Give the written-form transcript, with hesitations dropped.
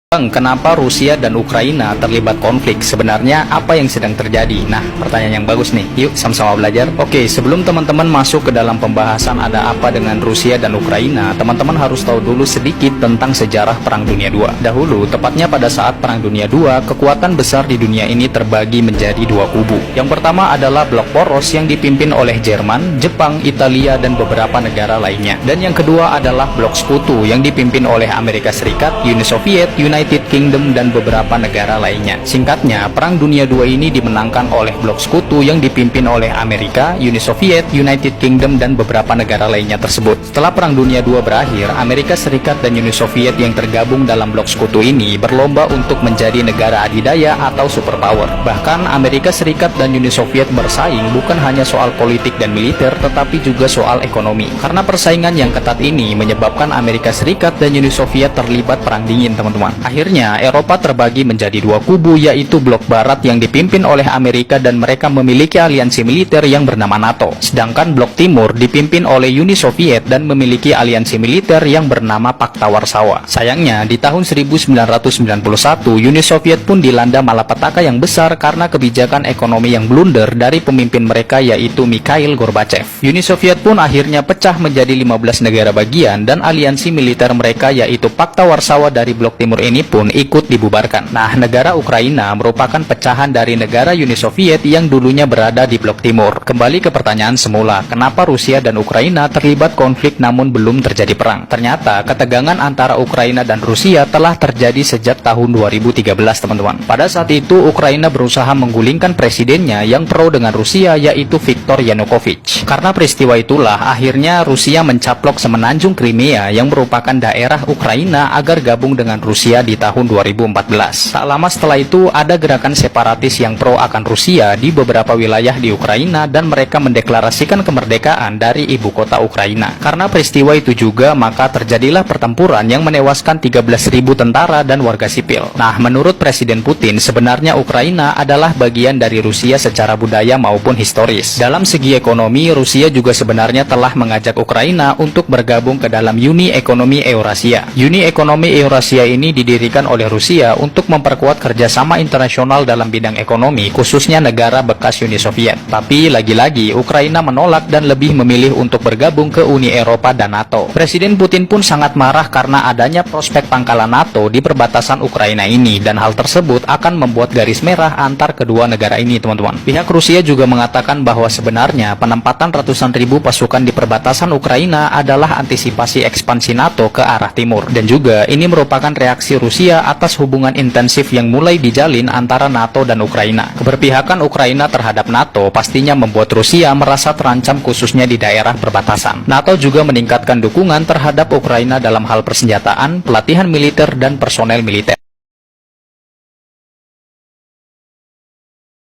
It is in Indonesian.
Bang, kenapa Rusia dan Ukraina terlibat konflik? Sebenarnya apa yang sedang terjadi? Nah, pertanyaan yang bagus nih. Yuk sama-sama belajar. Oke, sebelum teman-teman masuk ke dalam pembahasan ada apa dengan Rusia dan Ukraina, teman-teman harus tahu dulu sedikit tentang sejarah Perang Dunia II. Dahulu, tepatnya pada saat Perang Dunia II, kekuatan besar di dunia ini terbagi menjadi dua kubu. Yang pertama adalah blok poros yang dipimpin oleh Jerman, Jepang, Italia, dan beberapa negara lainnya. Dan yang kedua adalah blok sekutu yang dipimpin oleh Amerika Serikat, Uni Soviet, United Kingdom, dan beberapa negara lainnya. Singkatnya, Perang Dunia II ini dimenangkan oleh blok sekutu yang dipimpin oleh Amerika, Uni Soviet, United Kingdom, dan beberapa negara lainnya tersebut. Setelah Perang Dunia II berakhir, Amerika Serikat dan Uni Soviet yang tergabung dalam blok sekutu ini berlomba untuk menjadi negara adidaya atau superpower. Bahkan Amerika Serikat dan Uni Soviet bersaing bukan hanya soal politik dan militer, tetapi juga soal ekonomi. Karena persaingan yang ketat ini menyebabkan Amerika Serikat dan Uni Soviet terlibat perang dingin, teman-teman. Akhirnya, Eropa terbagi menjadi dua kubu, yaitu blok barat yang dipimpin oleh Amerika dan mereka memiliki aliansi militer yang bernama NATO. Sedangkan blok timur dipimpin oleh Uni Soviet dan memiliki aliansi militer yang bernama Pakta Warsawa. Sayangnya, di tahun 1991, Uni Soviet pun dilanda malapetaka yang besar karena kebijakan ekonomi yang blunder dari pemimpin mereka, yaitu Mikhail Gorbachev. Uni Soviet pun akhirnya pecah menjadi 15 negara bagian dan aliansi militer mereka, yaitu Pakta Warsawa dari blok timur ini pun ikut dibubarkan. Nah, negara Ukraina merupakan pecahan dari negara Uni Soviet yang dulunya berada di blok timur. Kembali ke pertanyaan semula, kenapa Rusia dan Ukraina terlibat konflik namun belum terjadi perang? Ternyata, ketegangan antara Ukraina dan Rusia telah terjadi sejak tahun 2013, teman-teman. Pada saat itu, Ukraina berusaha menggulingkan presidennya yang pro dengan Rusia, yaitu Viktor Yanukovych. Karena peristiwa itulah, akhirnya Rusia mencaplok semenanjung Crimea yang merupakan daerah Ukraina agar gabung dengan Rusia di tahun 2014. Tak lama setelah itu, ada gerakan separatis yang pro akan Rusia di beberapa wilayah di Ukraina dan mereka mendeklarasikan kemerdekaan dari ibu kota Ukraina. Karena peristiwa itu juga, maka terjadilah pertempuran yang menewaskan 13.000 tentara dan warga sipil. Nah, menurut Presiden Putin, sebenarnya Ukraina adalah bagian dari Rusia secara budaya maupun historis. Dalam segi ekonomi, Rusia juga sebenarnya telah mengajak Ukraina untuk bergabung ke dalam Uni Ekonomi Eurasia. Uni Ekonomi Eurasia ini didirikan oleh Rusia untuk memperkuat kerjasama internasional dalam bidang ekonomi, khususnya negara bekas Uni Soviet. Tapi lagi-lagi, Ukraina menolak dan lebih memilih untuk bergabung ke Uni Eropa dan NATO. Presiden Putin pun sangat marah karena adanya prospek pangkalan NATO di perbatasan Ukraina ini, dan hal tersebut akan membuat garis merah antar kedua negara ini, teman-teman. Pihak Rusia juga mengatakan bahwa sebenarnya penempatan ratusan ribu pasukan di perbatasan Ukraina adalah antisipasi ekspansi NATO ke arah timur, dan juga ini merupakan reaksi Rusia atas hubungan intensif yang mulai dijalin antara NATO dan Ukraina. Keberpihakan Ukraina terhadap NATO pastinya membuat Rusia merasa terancam, khususnya di daerah perbatasan. NATO juga meningkatkan dukungan terhadap Ukraina dalam hal persenjataan, pelatihan militer, dan personel militer.